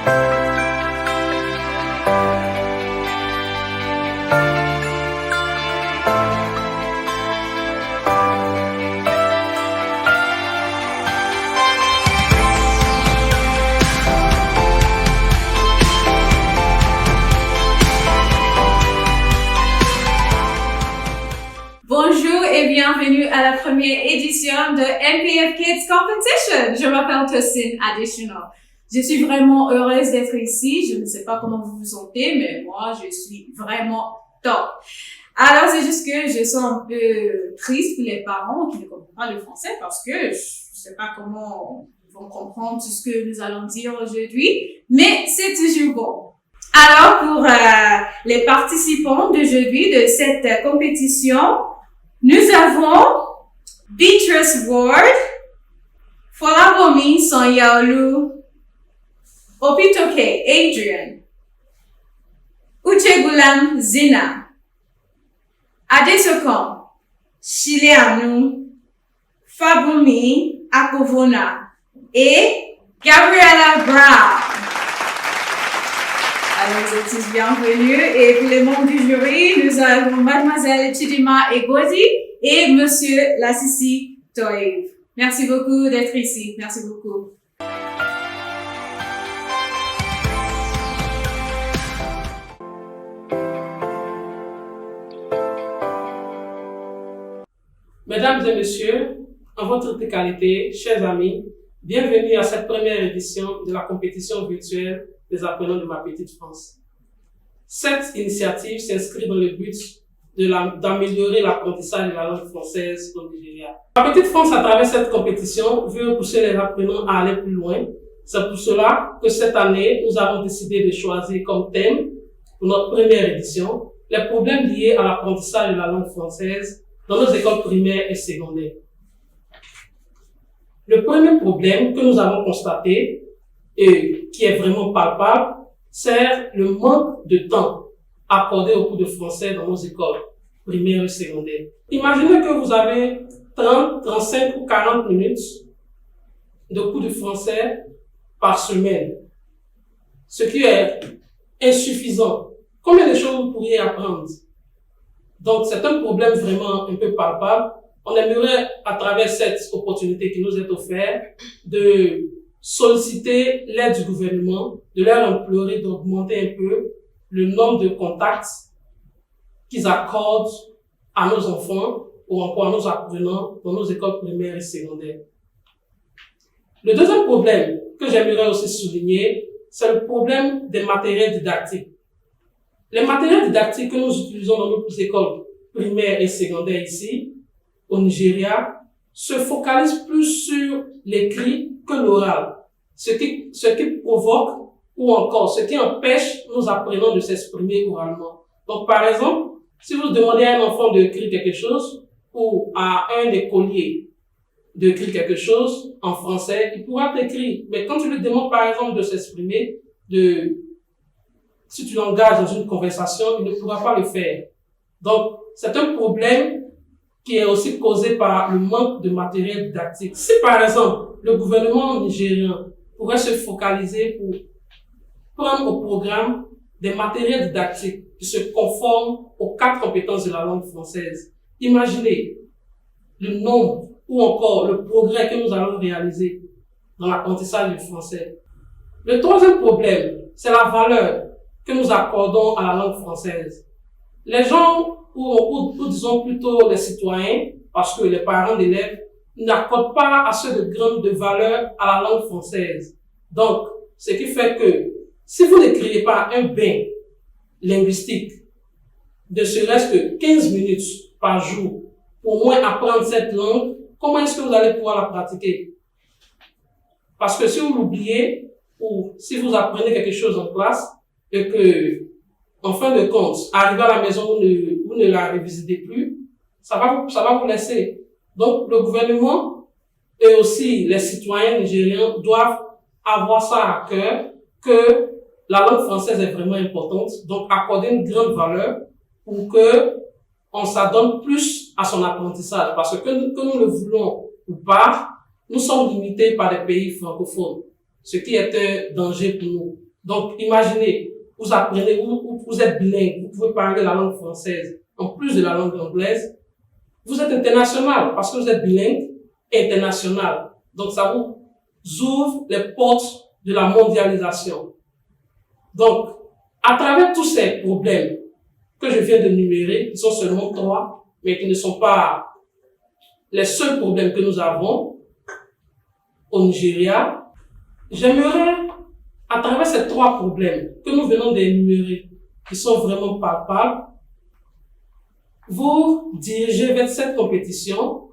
Bonjour et bienvenue à la première édition de MPF Kids Competition. Je m'appelle Tosin Additional. Je suis vraiment heureuse d'être ici. Je ne sais pas comment vous vous sentez, mais moi, je suis vraiment top. Alors, c'est juste que je suis un peu triste pour les parents qui ne comprennent pas le français parce que je ne sais pas comment ils vont comprendre tout ce que nous allons dire aujourd'hui, mais c'est toujours bon. Alors, pour les participants d'aujourd'hui de cette compétition, nous avons Beatrice Ward, Folabomi Sonyaolu, Opitoke Adrian, Uchegulam Zina, Adesokom Shileanu, Fabumi Akovona et Gabriella Brown. Alors, vous êtes tous bienvenus. Et pour les membres du jury, nous avons Mademoiselle Chidima Egodi et Monsieur Lassisi Toïv. Merci beaucoup d'être ici. Merci beaucoup. Mesdames et messieurs, en votre qualité, chers amis, bienvenue à cette première édition de la compétition virtuelle des apprenants de ma petite France. Cette initiative s'inscrit dans le but d'améliorer l'apprentissage de la langue française au Nigeria. Ma petite France, à travers cette compétition, veut pousser les apprenants à aller plus loin. C'est pour cela que cette année, nous avons décidé de choisir comme thème pour notre première édition les problèmes liés à l'apprentissage de la langue française dans nos écoles primaires et secondaires. Le premier problème que nous avons constaté et qui est vraiment palpable, c'est le manque de temps accordé aux cours de français dans nos écoles primaires et secondaires. Imaginez que vous avez 30, 35 ou 40 minutes de cours de français par semaine, ce qui est insuffisant. Combien de choses vous pourriez apprendre? Donc, c'est un problème vraiment un peu palpable. On aimerait, à travers cette opportunité qui nous est offerte, de solliciter l'aide du gouvernement, de leur implorer d'augmenter un peu le nombre de contacts qu'ils accordent à nos enfants ou encore à nos apprenants dans nos écoles primaires et secondaires. Le deuxième problème que j'aimerais aussi souligner, c'est le problème des matériels didactiques. Les matériels didactiques que nous utilisons dans nos écoles primaires et secondaires ici, au Nigeria, se focalisent plus sur l'écrit que l'oral, ce qui provoque ou encore ce qui empêche nos apprenants de s'exprimer oralement. Donc, par exemple, si vous demandez à un enfant d'écrire quelque chose ou à un écolier d'écrire quelque chose en français, il pourra t'écrire. Mais quand tu lui demandes, par exemple, de s'exprimer, si tu l'engages dans une conversation, il ne pourra pas le faire. Donc, c'est un problème qui est aussi causé par le manque de matériel didactique. Si, par exemple, le gouvernement nigérien pourrait se focaliser pour prendre au programme des matériels didactiques qui se conforment aux 4 compétences de la langue française, imaginez le nombre ou encore le progrès que nous allons réaliser dans l'apprentissage du français. Le troisième problème, c'est la valeur que nous accordons à la langue française. Les gens, ou disons plutôt les citoyens, parce que les parents d'élèves n'accordent pas assez de grammes de valeur à la langue française. Donc, ce qui fait que si vous n'écrivez pas un bain linguistique de serait-ce que 15 minutes par jour pour au moins apprendre cette langue, comment est-ce que vous allez pouvoir la pratiquer? Parce que si vous l'oubliez, ou si vous apprenez quelque chose en classe, et que, en fin de compte, arrivé à la maison, vous ne la revisitez plus, ça va vous laisser. Donc, le gouvernement et aussi les citoyens nigériens doivent avoir ça à cœur, que la langue française est vraiment importante, donc accorder une grande valeur pour que on s'adonne plus à son apprentissage. Parce que nous le voulons ou pas, nous sommes limités par les pays francophones, ce qui est un danger pour nous. Donc, imaginez, vous apprenez, vous êtes bilingue, vous pouvez parler la langue française en plus de la langue anglaise. Vous êtes international parce que vous êtes bilingue et international. Donc, ça vous ouvre les portes de la mondialisation. Donc, à travers tous ces problèmes que je viens de numérer, qui sont seulement 3, mais qui ne sont pas les seuls problèmes que nous avons au Nigeria, j'aimerais, à travers ces 3 problèmes que nous venons d'énumérer, qui sont vraiment palpables, vous diriger vers cette compétition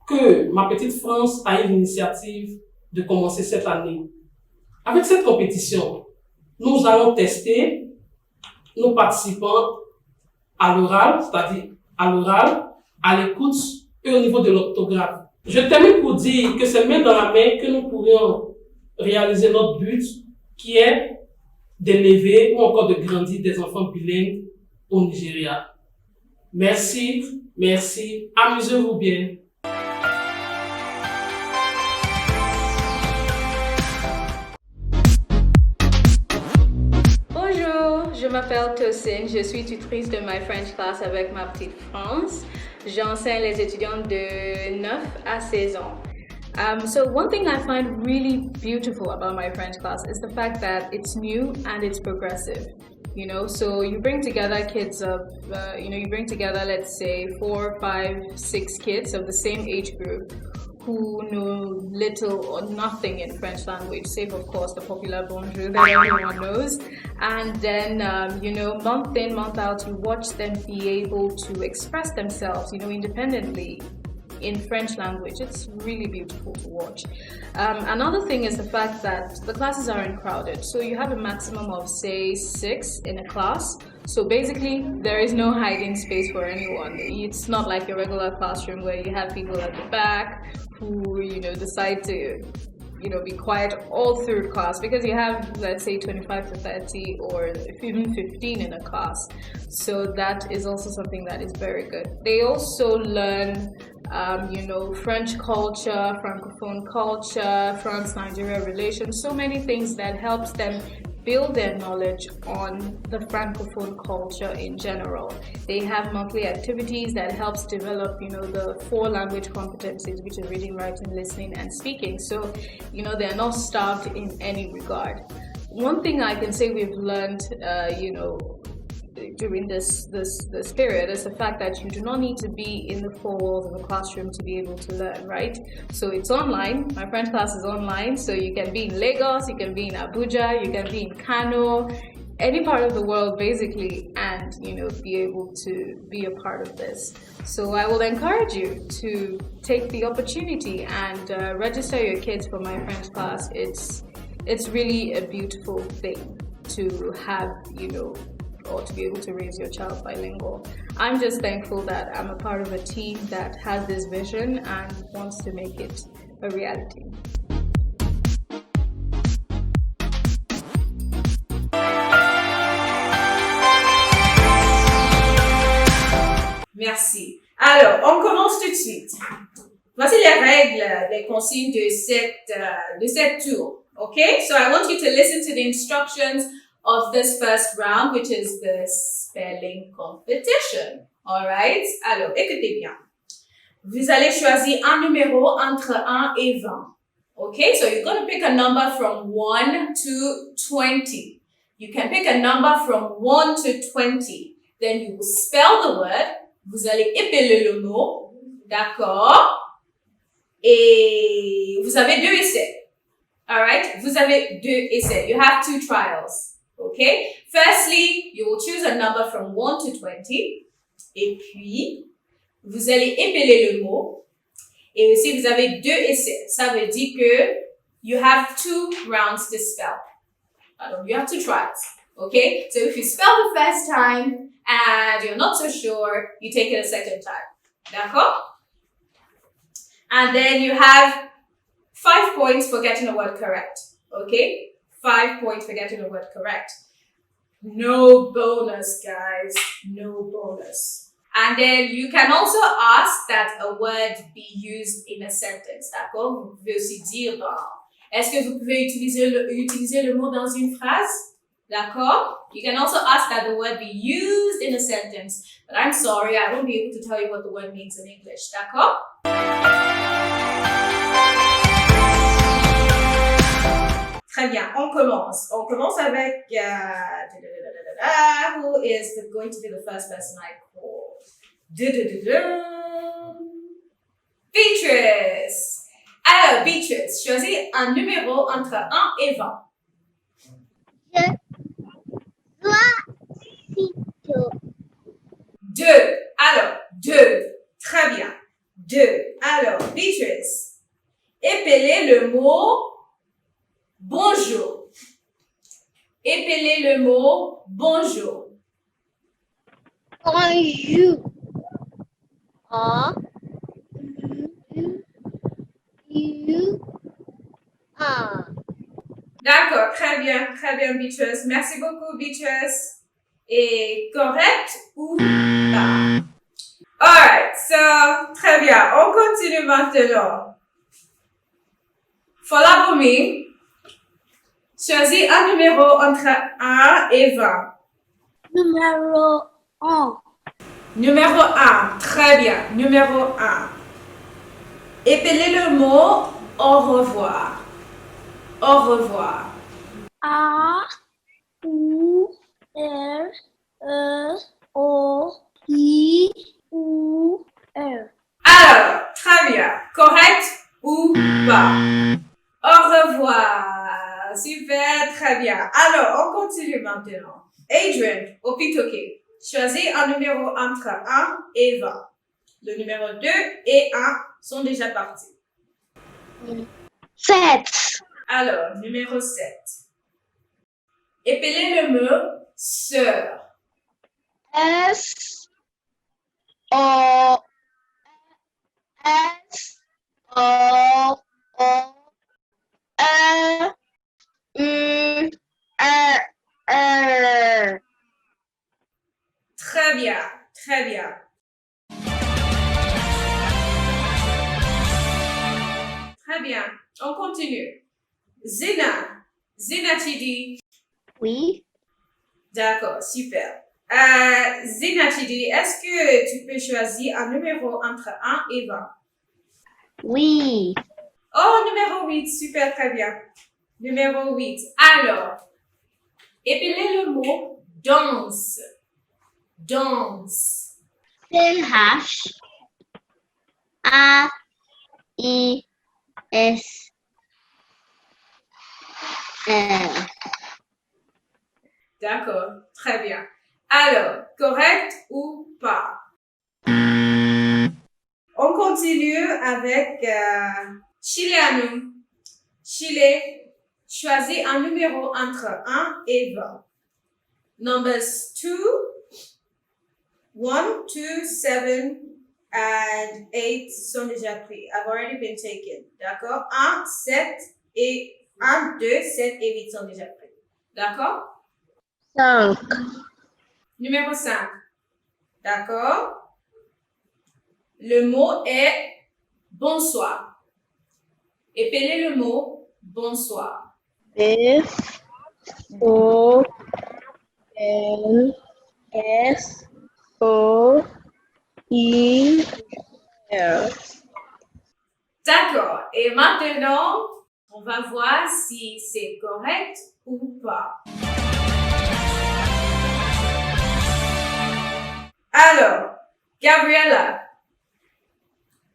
que ma petite France a eu l'initiative de commencer cette année. Avec cette compétition, nous allons tester nos participants à l'oral, c'est-à-dire à l'oral, à l'écoute et au niveau de l'orthographe. Je termine pour dire que c'est main dans la main que nous pourrions réaliser notre but, qui est d'élever ou encore de grandir des enfants bilingues au Nigeria. Merci, merci, amusez-vous bien. Bonjour, je m'appelle Tosin, je suis tutrice de My French Class avec ma petite France. J'enseigne les étudiants de 9 à 16 ans. So one thing I find really beautiful about My French Class is the fact that it's new and it's progressive. You know, so you bring together kids of, you bring together, let's say, 4, 5, 6 kids of the same age group who know little or nothing in French language, save of course the popular bonjour that everyone knows. And then, month in, month out, you watch them be able to express themselves, independently in French language. It's really beautiful to watch. Another thing is the fact that the classes aren't crowded. So you have a maximum of, say, 6 in a class. So basically, there is no hiding space for anyone. It's not like a regular classroom where you have people at the back who, decide to, be quiet all through class, because you have, let's say, 25 to 30 or even 15 in a class. So that is also something that is very good. They also learn French culture, Francophone culture, France-Nigeria relations, so many things that helps them build their knowledge on the Francophone culture in general. They have monthly activities that helps develop, the 4 language competencies, which are reading, writing, listening, and speaking. So, they're not starved in any regard. One thing I can say we've learned, during this period is the fact that you do not need to be in the 4 walls of a classroom to be able to learn, right? So it's online. My French class is online, so you can be in Lagos, you can be in Abuja, you can be in Kano, any part of the world basically, and be able to be a part of this. So I will encourage you to take the opportunity and register your kids for My French class. It's really a beautiful thing to have, or to be able to raise your child bilingual. I'm just thankful that I'm a part of a team that has this vision and wants to make it a reality. Merci. Alors, on commence tout de suite. Voici les règles, les consignes de cette tour. Okay? So I want you to listen to the instructions of this first round, which is the spelling competition. Alright? Alors, écoutez bien. Vous allez choisir un numéro entre 1 et 20. Okay? So you're going to pick a number from 1 to 20. You can pick a number from 1 to 20. Then you will spell the word. Vous allez épeler le mot. D'accord? Et vous avez 2 essais. Alright? Vous avez 2 essais. You have 2 trials. Okay? Firstly, you will choose a number from 1 to 20. Et puis, vous allez épeler le mot. Et aussi, vous avez 2 essais. Ça veut dire que you have 2 rounds to spell. You have 2 tries. Okay? So if you spell the first time and you're not so sure, you take it a second time. D'accord? And then you have 5 points for getting a word correct. Okay? 5 points for getting a word correct. No bonus, guys. No bonus. And then you can also ask that a word be used in a sentence. D'accord? Vous pouvez aussi dire, est-ce que vous pouvez utiliser le mot dans une phrase? D'accord? You can also ask that the word be used in a sentence. But I'm sorry, I won't be able to tell you what the word means in English. D'accord? Très bien, on commence. On commence avec... who is going to be the first person I call? Beatrice! Alors, Beatrice, choisis un numéro entre 1 et 20. Deux. Alors, 2. Très bien. 2. Alors, Beatrice, épelez le mot bonjour. Épelez le mot bonjour. Bonjour. D'accord, très bien, Beatrice. Merci beaucoup, Beatrice. Et correct ou pas? Alright, so, très bien. On continue maintenant. Follow me. Choisis un numéro entre 1 et 20. Numéro 1. Numéro 1, très bien. Numéro 1. Épelez le mot au revoir. Au revoir. A, U, R, E, O, I, U, R. Alors, très bien. Correct ou pas? Au revoir. Super, très bien. Alors, on continue maintenant. Adrian, au pitoquet. Choisis un numéro entre 1 et 20. Le numéro 2 et 1 sont déjà partis. 7. Alors, numéro 7. Épelez le mot sœur. S, O, S, O, O, E, U, R, R. Très bien, très bien. Très bien, on continue. Zina, tu dis? Oui. D'accord, super. Zina, tu dis, est-ce que tu peux choisir un numéro entre 1 et 20? Oui. Oh, numéro 8, super, très bien. Numéro 8. Alors, épelez le mot danse. Danse. C-H, A, I, S, R. D'accord, très bien. Alors, correct ou pas? On continue avec Chileano. Chile, choisis un numéro entre 1 et 20. Numbers 2, 1, 2, 7 and 8 sont déjà pris. Have already been taken. D'accord? 1, 7 et 1, 2, 7 et 8 sont déjà pris. D'accord? 5. Numéro 5. D'accord? Le mot est bonsoir. Épelez le mot bonsoir. B, O, N, S, O, I, R. D'accord. Et maintenant, on va voir si c'est correct ou pas. Alors, Gabriella,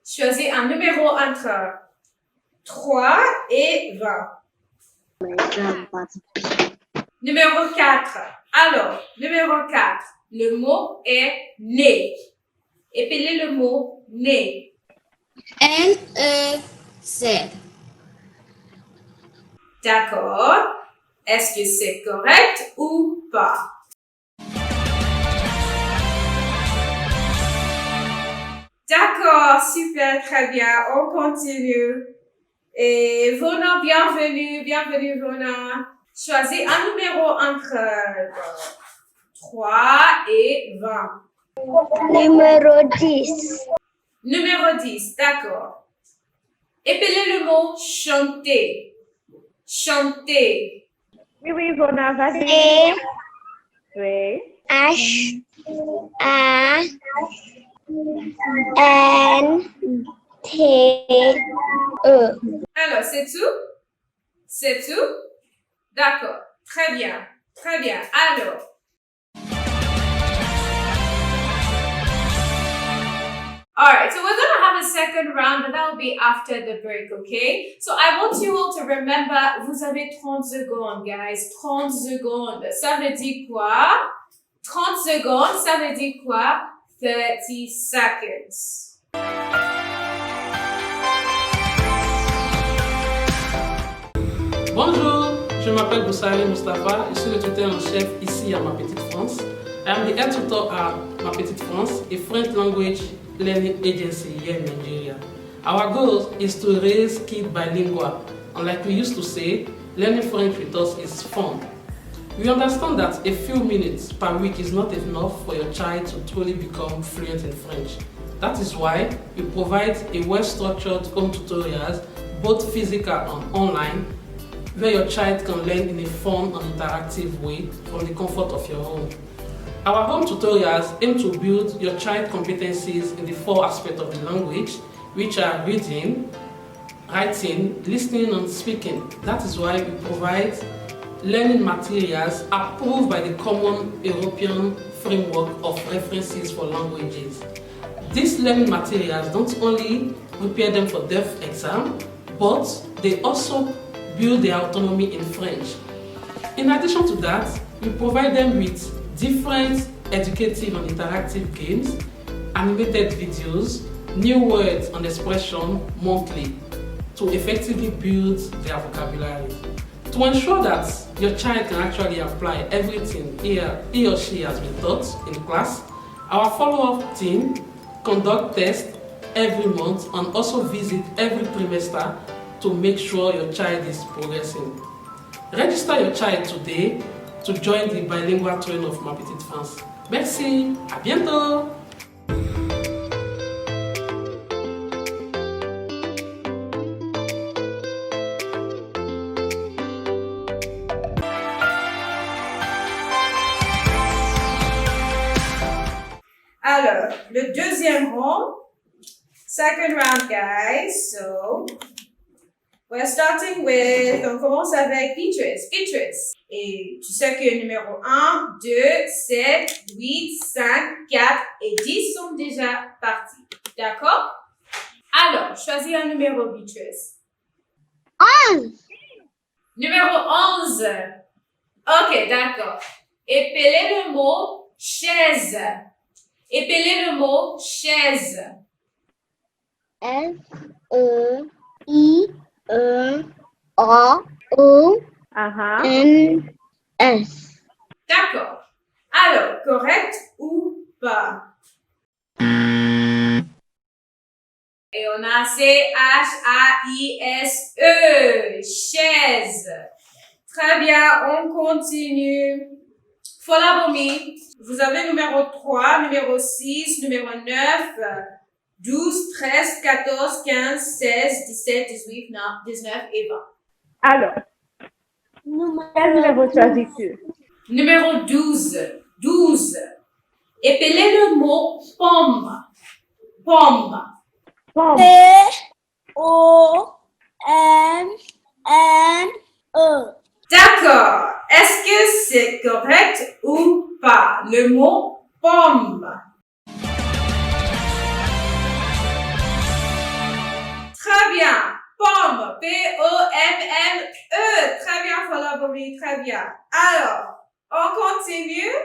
choisis un numéro entre 3 et 20. Numéro 4. Alors, numéro 4. Le mot est né. Épelez le mot né. N-E-Z. D'accord. Est-ce que c'est correct ou pas? D'accord, super, très bien. On continue. Et Vona, bienvenue Vona. Choisis un numéro entre 3 et 20. Numéro 10. Numéro 10, d'accord. Épelez le mot chanter. Chanter. Oui, Vona, vas-y. C Oui. H A N T E. Alors, c'est tout? C'est tout? D'accord. Très bien. Très bien. Alors. Alright, so we're gonna have a second round, but that will be after the break, okay? So I want you all to remember, vous avez 30 secondes, guys. 30 secondes. Ça veut dire quoi? 30 secondes, ça veut dire quoi? 30 seconds. Bonjour, je m'appelle Boussari Mustafa, je suis le tuteur en chef ici à Ma Petite France. I am the head tutor at Ma Petite France, a French language learning agency here in Nigeria. Our goal is to raise kids bilingual, and like we used to say, learning French with us is fun. We understand that a few minutes per week is not enough for your child to truly become fluent in French. That is why we provide a well-structured home tutorials, both physical and online, where your child can learn in a fun and interactive way from the comfort of your home. Our home tutorials aim to build your child competencies in the 4 aspects of the language, which are reading, writing, listening and speaking. That is why we provide learning materials approved by the Common European Framework of References for Languages. These learning materials don't only prepare them for DEF exam, but they also build their autonomy in French. In addition to that, we provide them with different educative and interactive games, animated videos, new words and expression monthly to effectively build their vocabulary. To ensure that your child can actually apply everything he or she has been taught in class, our follow-up team conduct tests every month and also visit every trimester to make sure your child is progressing. Register your child today to join the bilingual train of Ma Petite France. Merci, à bientôt! Alors, le deuxième round, second round, guys. So, we're starting with, on commence avec Beatrice. Beatrice. Et tu sais que numéro 1, 2, 7, 8, 5, 4 et 10 sont déjà partis. D'accord? Alors, choisis un numéro, Beatrice. 11. Numéro 11. Ok, d'accord. Épelez le mot chaise. Épelez le mot chaise. F E I E A O N S. D'accord. Alors, correct ou pas? Et on a C-H-A-I-S-E. Chaise. Très bien, on continue. Folabomi. Vous avez numéro 3, numéro 6, numéro 9, 12, 13, 14, 15, 16, 17, 18, 19 et 20. Alors, quel numéro choisis-tu? Numéro 12. 12. Épelez le mot pomme. Pomme. Pomme. P-O-M-M-E. D'accord. Est-ce que c'est correct ou pas? Le mot pomme. Très bien. Pomme. P-O-M-M-E. Très bien, Folabomi. Très bien. Alors, on continue.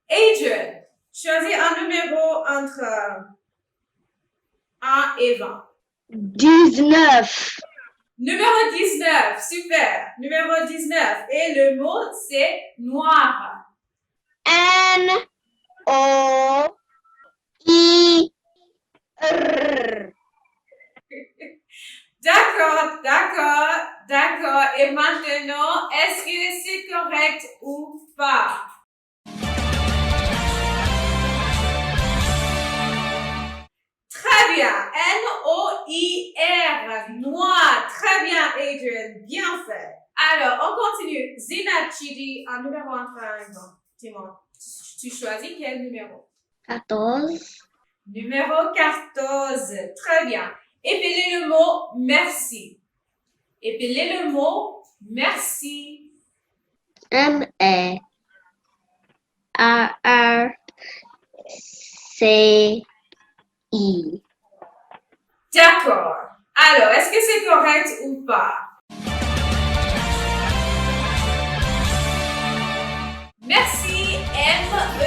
Adrian, choisis un numéro entre 1 et 20. 19. Numéro 19, super. Numéro 19. Et le mot, c'est noir. N-O-I-R. D'accord, d'accord, d'accord. Et maintenant, est-ce que c'est correct ou pas? Très bien. N-O-I-R. Noir. Très bien, Adrian. Bien fait. Alors, on continue. Zina Chidi, en numéro 1, Timon. Tu choisis quel numéro? 14. Numéro 14. Très bien. Épelez le mot merci. Épelez le mot merci. M-E-R-R-C-I. D'accord. Alors, est-ce que c'est correct ou pas? Merci. M-E-R-C-I.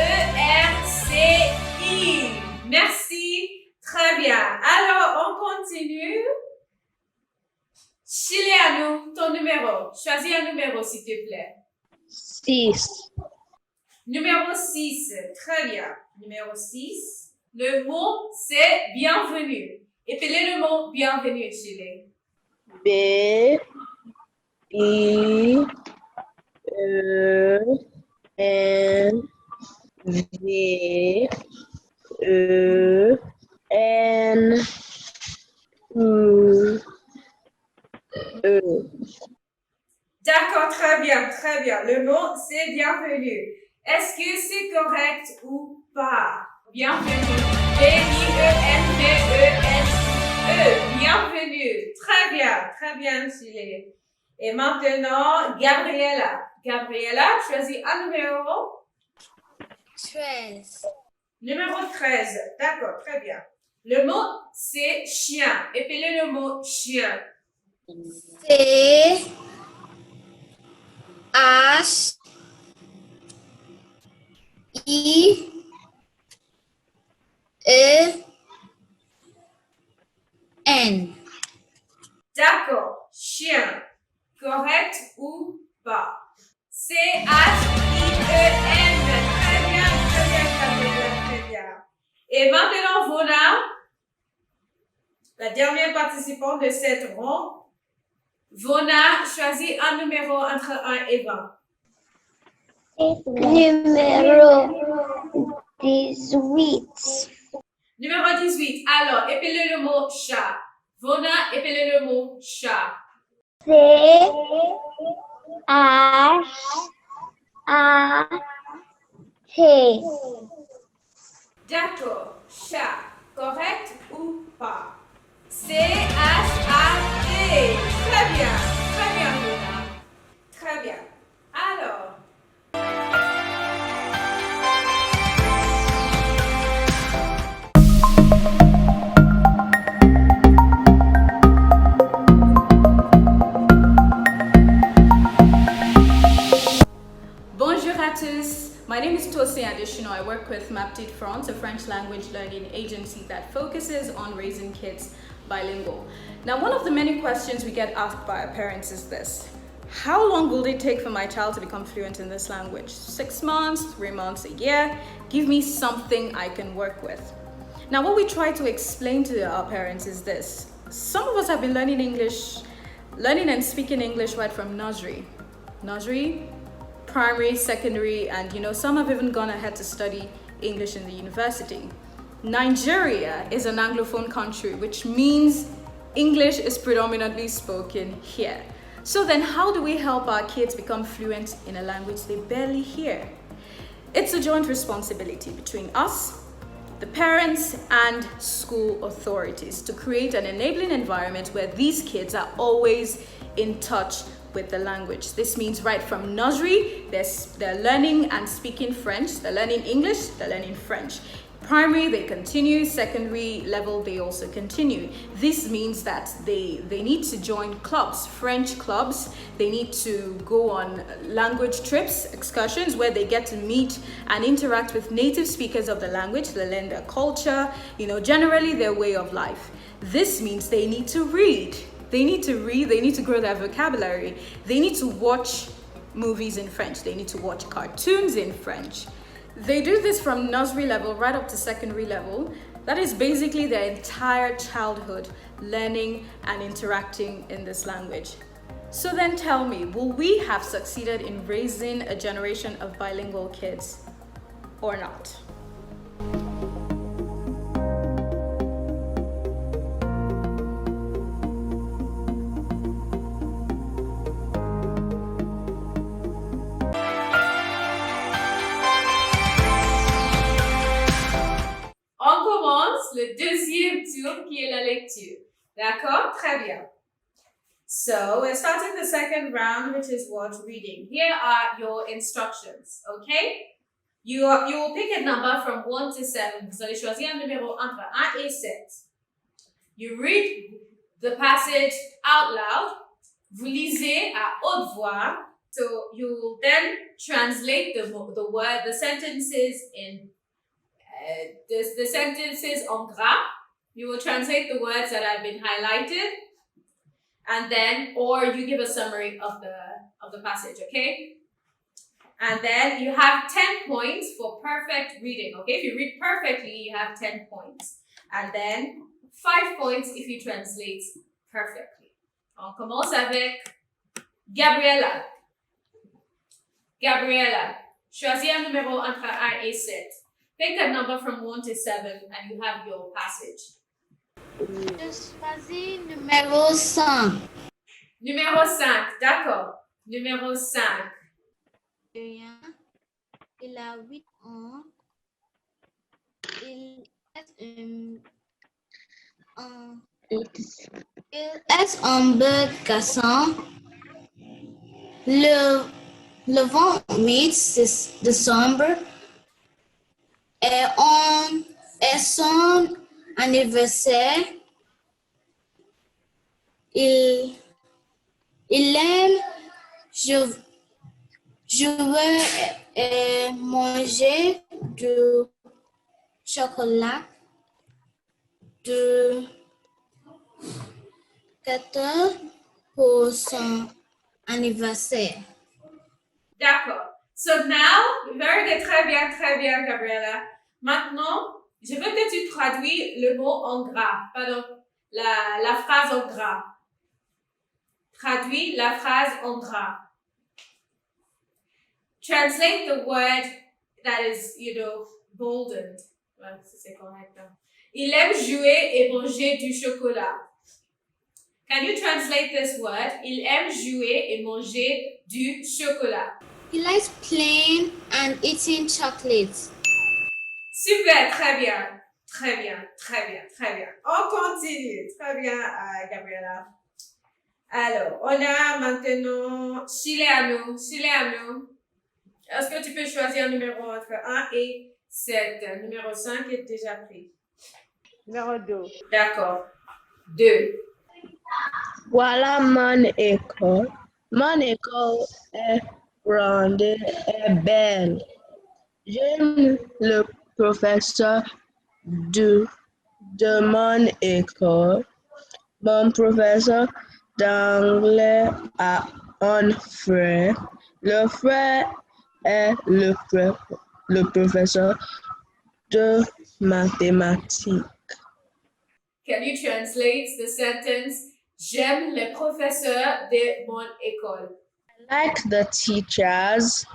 Merci. Très bien. Alors, on continue. Chileano, ton numéro. Choisis un numéro, s'il te plaît. 6. Numéro 6. Très bien. Numéro 6. Le mot, c'est bienvenue. Épelez le mot bienvenue, Chile. B-I-E-N-U-E. D'accord, très bien, très bien. Le mot, c'est bienvenue. Est-ce que c'est correct ou pas? Bienvenue. B-I-E-N-V-E-N-E. Bienvenue. Très bien, Chile. Et maintenant, Gabriela. Gabriela, choisis un numéro. 13. Numéro 13. D'accord, très bien. Le mot, c'est chien. Épelez le mot chien. C-H-I-E-N. D'accord, chien. Correct ou pas? C-H-I-E-N. Très bien, très bien. Et maintenant, Vona, la dernière participante de cette ronde. Vona, choisis un numéro entre 1 et 20. Numéro 18. Numéro 18. Alors, épelez le mot chat. Vona, épelez le mot chat. C-H-A-T. D'accord, chat. Correct ou pas? C-H-A-T. Très bien, Vona. Très bien. Alors, bonjour à tous. My name is Tosin Adeshino. I work with MapTit France, a French language learning agency that focuses on raising kids bilingual. Now, one of the many questions we get asked by our parents is this: how long will it take for my child to become fluent in this language? 6 months, 3 months, a year? Give me something I can work with. Now, what we try to explain to our parents is this: some of us have been learning and speaking English right from nursery, primary, secondary, and some have even gone ahead to study English in the university. Nigeria is an Anglophone country, which means English is predominantly spoken here. So then how do we help our kids become fluent in a language they barely hear? It's a joint responsibility between us, the parents, and school authorities to create an enabling environment where these kids are always in touch with the language. This means right from nursery, they're learning and speaking French, they're learning English, they're learning French. Primary, they continue. Secondary level, they also continue. This means that they need to join clubs, French clubs. They need to go on language trips, excursions, where they get to meet and interact with native speakers of the language, they learn their culture, generally their way of life. This means they need to read. They need to grow their vocabulary. They need to watch movies in French. They need to watch cartoons in French. They do this from nursery level right up to secondary level. That is basically their entire childhood, learning and interacting in this language. So then tell me, will we have succeeded in raising a generation of bilingual kids or not? le deuxième tour qui est la lecture. D'accord? Très bien. So, we're starting the second round, which is word reading. Here are your instructions, okay? You will pick a number from 1 to 7. Vous allez choisir un numéro entre 1 et 7. You read the passage out loud. Vous lisez à haute voix. So you will then translate the sentences in the sentences en gras. You will translate the words that have been highlighted, and then, or you give a summary of the passage, okay? And then you have 10 points for perfect reading, okay? If you read perfectly, you have 10 points. And then 5 points if you translate perfectly. On commence avec Gabriela. Gabriela, choisis un numéro entre 1 et 7. Pick a number from 1 to 7 and you have your passage. Je choisis numéro 5. Numéro 5, d'accord. Numéro 5. Il a 8 ans. Il est un beau garçon. Le 28 décembre est son anniversaire. Il aime jouer et manger du chocolat, du gâteau pour son anniversaire. D'accord. So now, very good, très bien, Gabriela. Maintenant, je veux que tu traduis le mot en gras. Pardon, la phrase en gras. Traduis la phrase en gras. Translate the word that is, boldened. Ouais, c'est correct. Hein. Il aime jouer et manger du chocolat. Can you translate this word? Il aime jouer et manger du chocolat. He likes playing and eating chocolates. Super, très bien. On continue. Très bien, Gabriela. Alors, on a maintenant Chileano. Est-ce que tu peux choisir un numéro entre 1 et 7? Numéro 5 est déjà pris. Numéro 2. D'accord. 2. Voilà mon école. Mon école est grande et belle. J'aime le professeur de mon école. Mon professeur d'anglais a un frère. Le frère est le professeur de mathématiques. Can you translate the sentence? J'aime les professeurs de mon école. I like the teachers